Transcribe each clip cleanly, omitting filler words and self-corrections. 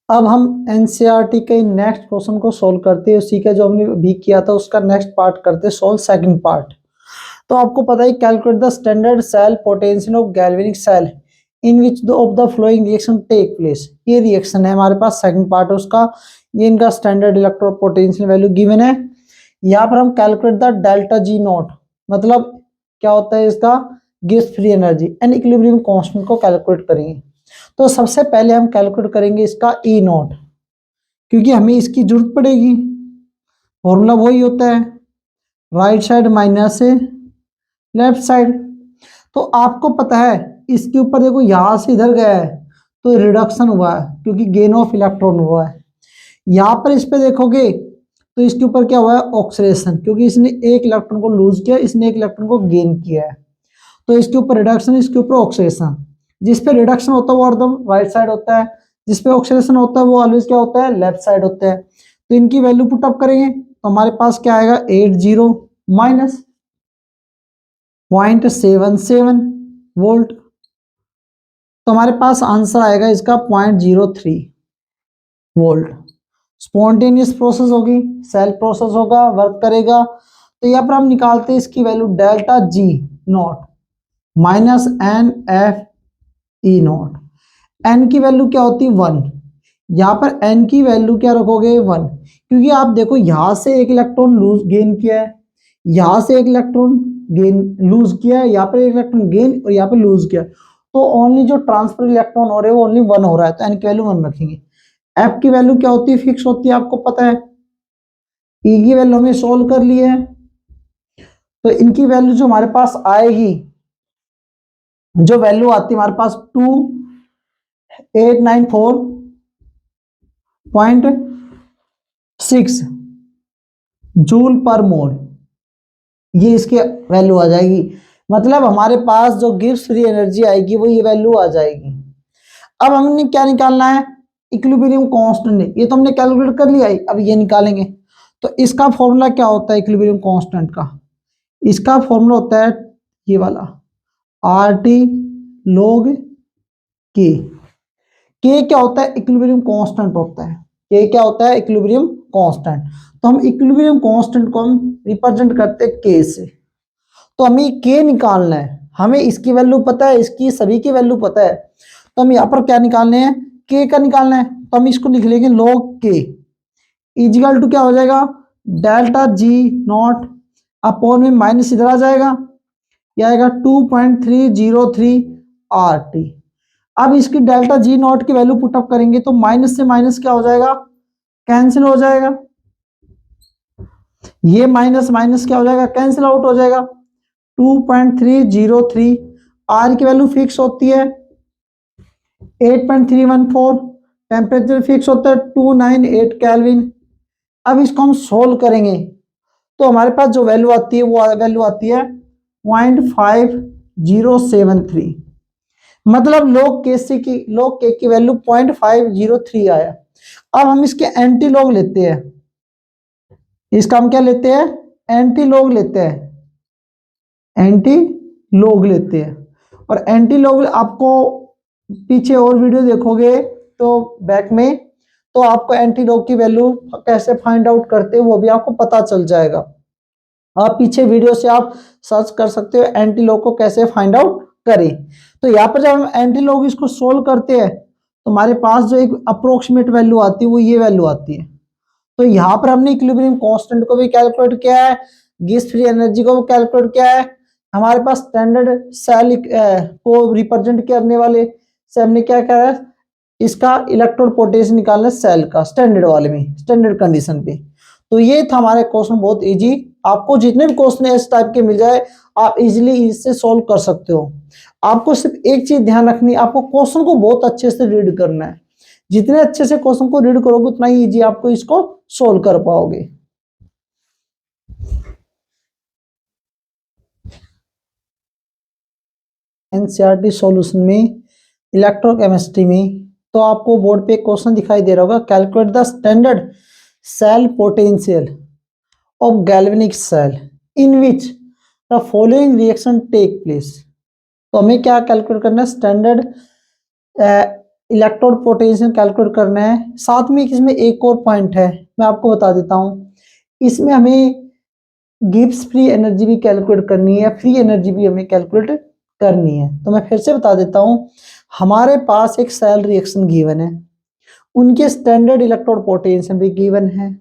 अब हम एनसीईआरटी के नेक्स्ट क्वेश्चन को सोल्व करते हैं। उसी का जो हमने भी किया था उसका नेक्स्ट पार्ट करते हैं सोल्व, सेकंड पार्ट। तो आपको पता है calculate the standard cell potential of galvanic cell in which of the flowing reaction take place. ये रिएक्शन है हमारे पास, सेकंड पार्ट है उसका। ये इनका standard electrode potential value given है। यहाँ पर हम calculate the delta G naught, मतलब क्या होता है इसका, Gibbs free energy and equilibrium constant को कैलकुलेट करेंगे। तो सबसे पहले हम कैलकुलेट करेंगे इसका ई नॉट, क्योंकि हमें इसकी जरूरत पड़ेगी। फॉर्मूला वही होता है, राइट साइड माइनस से लेफ्ट साइड। तो आपको पता है इसके ऊपर देखो यहां से इधर गया है तो रिडक्शन हुआ है, क्योंकि गेन ऑफ इलेक्ट्रॉन हुआ है। यहां पर इस पे देखोगे तो इसके ऊपर क्या हुआ है, ऑक्सीडेशन, क्योंकि इसने एक इलेक्ट्रॉन को लूज किया, इसने एक इलेक्ट्रॉन को गेन किया है। तो इसके ऊपर रिडक्शन, इसके ऊपर ऑक्सीडेशन। जिस पे रिडक्शन होता है वो एकदम राइट साइड होता है, जिस पे ऑक्सीडेशन होता है वो ऑलवेज क्या होता है, लेफ्ट साइड होता है। तो इनकी वैल्यू पुट अप करेंगे तो हमारे पास क्या आएगा, 80 माइनस 0.77 वोल्ट। तो हमारे पास आंसर आएगा इसका 0.03 वोल्ट। स्पॉन्टेनियस प्रोसेस होगी, सेल प्रोसेस होगा, वर्क करेगा। तो यहाँ पर हम निकालते हैं इसकी value delta G naught minus n F E naught. N की वैल्यू क्या होती है, 1। यहाँ पर एन की वैल्यू क्या रखोगे, 1, क्योंकि आप देखो यहां से एक इलेक्ट्रॉन लूज गेन किया है, यहां से एक इलेक्ट्रॉन गेन लूज किया है, यहाँ पर एक इलेक्ट्रॉन गेन और यहाँ पर लूज किया। तो ओनली जो ट्रांसफर इलेक्ट्रॉन हो रहे हैं वो ओनली 1 हो रहा है, तो एन की वैल्यू 1 रखेंगे। एफ की वैल्यू क्या होती है, फिक्स होती है, आपको पता है। ई की वैल्यू हमें सोल्व कर ली है, तो इनकी वैल्यू जो हमारे पास आएगी, जो वैल्यू आती है हमारे पास 2894.6 जूल पर मोल, ये इसकी वैल्यू आ जाएगी। मतलब हमारे पास जो गिब्स फ्री एनर्जी आएगी वो ये वैल्यू आ जाएगी। अब हमने क्या निकालना है, इक्विलिब्रियम कांस्टेंट। ये तो हमने कैलकुलेट कर लिया है, अब ये निकालेंगे। तो इसका फॉर्मूला क्या होता है इक्विलिब्रियम कांस्टेंट का, इसका फॉर्मूला होता है ये वाला, आर टी लॉग के। के क्या होता है, इक्विलिब्रियम कांस्टेंट होता है। के क्या होता है, इक्विलिब्रियम कांस्टेंट। तो हम इक्विलिब्रियम कांस्टेंट को हम रिप्रेजेंट करते हैं के से। तो हमें के निकालना है, हमें इसकी वैल्यू पता है, इसकी सभी की वैल्यू पता है। तो हम यहाँ पर क्या निकालने हैं, के का निकालना है। तो हम इसको लिख लेंगे लॉग के इजिकल टू क्या हो जाएगा, डेल्टा जी नॉट अपॉन में माइनस इधर आ जाएगा, यह आएगा 2.303 आर टी। अब इसकी डेल्टा जी नॉट की वैल्यू पुटअप करेंगे तो माइनस से माइनस क्या हो जाएगा, कैंसिल हो जाएगा। ये माइनस माइनस क्या हो जाएगा, कैंसिल आउट हो जाएगा। 2.303 आर की वैल्यू फिक्स होती है 8.314, टेम्परेचर फिक्स होता है 298 केल्विन। अब इसको हम सोल्व करेंगे तो हमारे पास जो वैल्यू आती है वो वैल्यू आती है 0.5073, मतलब लॉग के की वैल्यू 0.503 आया। अब हम इसके एंटी लॉग लेते हैं, इसका हम क्या लेते हैं, एंटी लॉग लेते हैं, एंटी लॉग लेते हैं। और एंटी लॉग आपको पीछे और वीडियो देखोगे तो बैक में, तो आपको एंटी लॉग की वैल्यू कैसे फाइंड आउट करते हैं वो भी आपको पता चल जाएगा। आप पीछे वीडियो से आप सर्च कर सकते हो एंटी लॉग को कैसे फाइंड आउट करें। तो यहाँ पर जब हम एंटी लॉग इसको सोल्व करते हैं तो हमारे पास जो एक अप्रोक्सीमेट वैल्यू आती है वो ये वैल्यू आती है। तो यहाँ पर हमने इक्विलिब्रियम कांस्टेंट को भी कैलकुलेट किया है, गिब्स फ्री एनर्जी को भी कैलकुलेट किया है। हमारे पास स्टैंडर्ड सेल को रिप्रेजेंट करने वाले से हमने क्या किया है, इसका इलेक्ट्रोड पोटेंशियल निकालना सेल का स्टैंडर्ड वाले में, स्टैंडर्ड कंडीशन पे। तो ये था हमारे क्वेश्चन, बहुत इजी। आपको जितने भी क्वेश्चन इस टाइप के मिल जाए आप इजीली इससे सॉल्व कर सकते हो। आपको सिर्फ एक चीज ध्यान रखनी है, आपको क्वेश्चन को बहुत अच्छे से रीड करना है। जितने अच्छे से क्वेश्चन को रीड करोगे उतना ही इजी आपको इसको सोल्व कर पाओगे। एनसीईआरटी सॉल्यूशन में इलेक्ट्रोकेमिस्ट्री में तो आपको बोर्ड पे क्वेश्चन दिखाई दे रहा होगा, calculate the standard cell potential of galvanic cell in which the following reaction take place. तो हमें क्या कैलकुलेट करना है, स्टैंडर्ड इलेक्ट्रोड पोटेंशियल कैलकुलेट करना है। साथ में इसमें एक और पॉइंट है, मैं आपको बता देता हूँ। इसमें हमें गिब्स फ्री एनर्जी भी कैलकुलेट करनी है, फ्री एनर्जी भी हमें कैलकुलेट करनी है। तो मैं फिर से बता देता हूँ, हमारे पास एक सेल रिएक्शन गिवन है, उनके स्टैंडर्ड इलेक्ट्रोड पोटेंशियल भी गिवन है।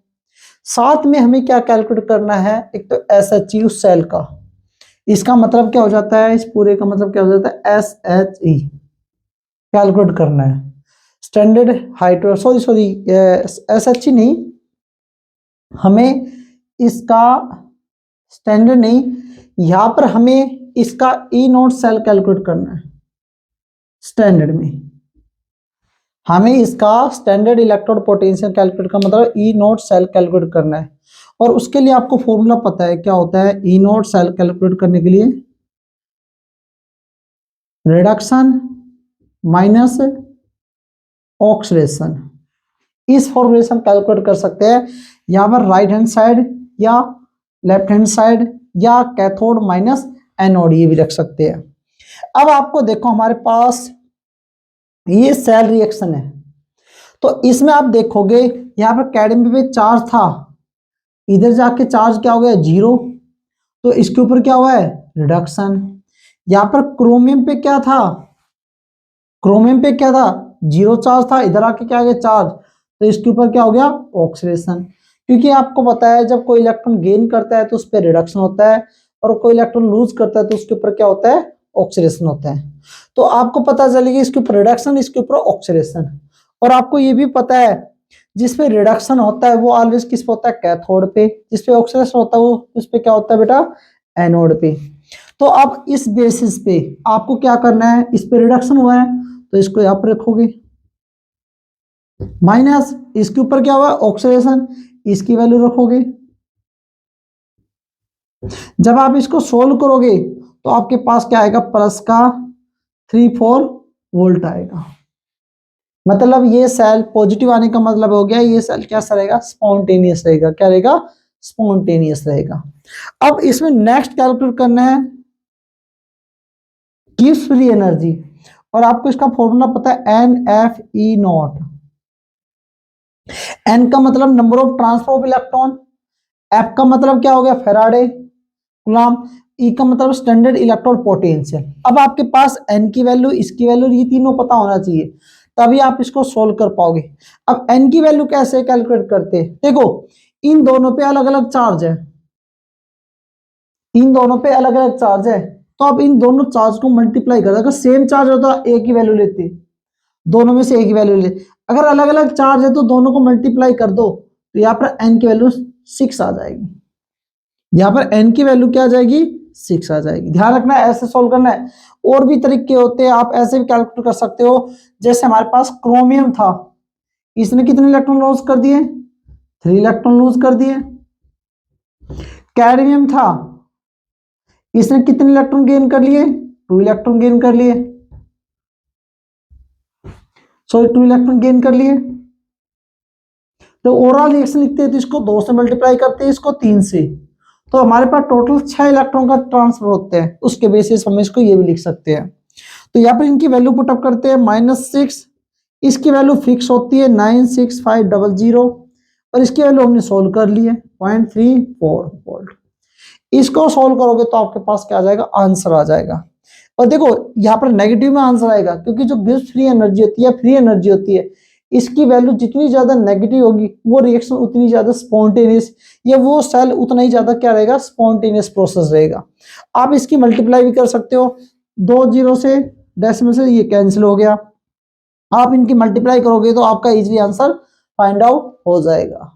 साथ में हमें क्या कैलकुलेट करना है, एक तो SHE उस सेल का, इसका मतलब क्या हो जाता है, इस पूरे का मतलब क्या हो जाता है, SHE कैलकुलेट करना है। स्टैंडर्ड हाइड्रो सॉरी SHE नहीं, हमें इसका स्टैंडर्ड नहीं, यहां पर हमें इसका ई नोट सेल कैलकुलेट करना है। स्टैंडर्ड में हमें इसका स्टैंडर्ड इलेक्ट्रोड पोटेंशियल कैलकुलेट का मतलब ई नोट सेल कैलकुलेट करना है। और उसके लिए आपको फॉर्मूला पता है क्या होता है, ई नोट सेल कैलकुलेट करने के लिए रिडक्शन माइनस ऑक्सीडेशन, इस फॉर्मूलेशन कैलकुलेट कर सकते हैं। यहां पर राइट हैंड साइड या लेफ्ट हैंड साइड या कैथोड माइनस एनोड ये भी रख सकते हैं। अब आपको देखो हमारे पास ये सेल रिएक्शन है, तो इसमें आप देखोगे यहां पर कैडमियम पे चार्ज था, इधर जाके चार्ज क्या हो गया 0, तो इसके ऊपर क्या हुआ है रिडक्शन। यहां पर क्रोमियम पे क्या था, क्रोमियम पे क्या था 0 चार्ज था, इधर आके क्या आ गया चार्ज, तो इसके ऊपर क्या हो गया ऑक्सीडेशन। क्योंकि आपको पता है जब कोई इलेक्ट्रॉन गेन करता है तो उस पर रिडक्शन होता है, और कोई इलेक्ट्रॉन लूज करता है तो उसके ऊपर क्या होता है ऑक्सीडेशन होता है। तो आपको पता चलेगी इसके ऊपर रिडक्शन, इसके ऊपर ऑक्सीडेशन। और आपको ये भी पता है जिसपे रिडक्शन होता है वो ऑलवेज किस पे होता है कैथोड पे, जिसपे ऑक्सीडेशन होता है वो उस पे क्या होता है बेटा एनोड पे। तो अब इस बेसिस पे आपको क्या करना है, इस पे रिडक्शन हुआ है तो इसको यहां पर रखोगे, माइनस इसके ऊपर क्या हुआ ऑक्सीडेशन, इसकी वैल्यू रखोगे। जब आप इसको सोल्व करोगे तो आपके पास क्या आएगा प्लस का 3-4 वोल्ट आएगा। मतलब ये सेल पॉजिटिव आने का मतलब हो गया ये सेल क्या रहेगा स्पॉन्टेनियस रहेगा, क्या रहेगा स्पॉन्टेनियस रहेगा। अब इसमें नेक्स्ट कैलकुलेट करना है गिब्स फ्री एनर्जी, और आपको इसका फॉर्मूला पता है NFE0। N का मतलब number of transfer of electron, F का मतलब क्या हो गया फैराडे कूलम्ब, E का मतलब स्टैंडर्ड इलेक्ट्रोड पोटेंशियल। अब आपके पास N की वैल्यू, इसकी वैल्यू, ये तीनों पता होना चाहिए तभी आप इसको सोल्व कर पाओगे। अब N की वैल्यू कैसे कैलकुलेट करते हैं, देखो इन दोनों पे अलग अलग चार्ज है, इन दोनों पे अलग अलग चार्ज है, तो आप इन दोनों चार्ज को मल्टीप्लाई कर, अगर सेम चार्ज होता एक ही वैल्यू लेते, दोनों में से एक ही वैल्यू ले, अगर अलग अलग चार्ज है तो दोनों को मल्टीप्लाई कर दो, तो यहाँ पर N की वैल्यू 6 आ जाएगी, यहाँ पर N की वैल्यू क्या आ जाएगी 6 आ जाएगी। ध्यान रखना ऐसे सोल्व करना है। और भी तरीके होते हैं, आप ऐसे भी कैलकुलेट कर सकते हो। जैसे हमारे पास क्रोमियम था, इसने कितने इलेक्ट्रॉन लॉस कर दिए 3 इलेक्ट्रॉन लूज कर दिए। कैडमियम था, इसने कितने इलेक्ट्रॉन गेन कर लिए 2 इलेक्ट्रॉन गेन कर लिए, सॉरी 2 इलेक्ट्रॉन गेन कर लिए। तो ओवरऑल रिएक्शन लिखते हैं तो इसको 2 से मल्टीप्लाई करते हैं, इसको 3 से, तो हमारे पास टोटल 6 इलेक्ट्रॉन का ट्रांसफर होते हैं। उसके बेसिस हम इसको ये भी लिख सकते हैं। तो यहाँ पर इनकी वैल्यू पुटअप करते हैं -6, इसकी वैल्यू फिक्स होती है 96500, और इसकी वैल्यू हमने सोल्व कर ली है 0.34 वोल्ट। इसको सोल्व करोगे तो आपके पास क्या आ जाएगा आंसर आ जाएगा। और देखो यहाँ पर नेगेटिव में आंसर आएगा, क्योंकि जो गिब्स फ्री एनर्जी होती है, फ्री एनर्जी होती है, इसकी वैल्यू जितनी ज्यादा नेगेटिव होगी वो रिएक्शन उतनी ज्यादा स्पॉन्टेनियस, या वो सेल उतना ही ज्यादा क्या रहेगा स्पॉन्टेनियस प्रोसेस रहेगा। आप इसकी मल्टीप्लाई भी कर सकते हो, 2 0 से डेसिमल से ये कैंसिल हो गया, आप इनकी मल्टीप्लाई करोगे तो आपका इजीली आंसर फाइंड आउट हो जाएगा।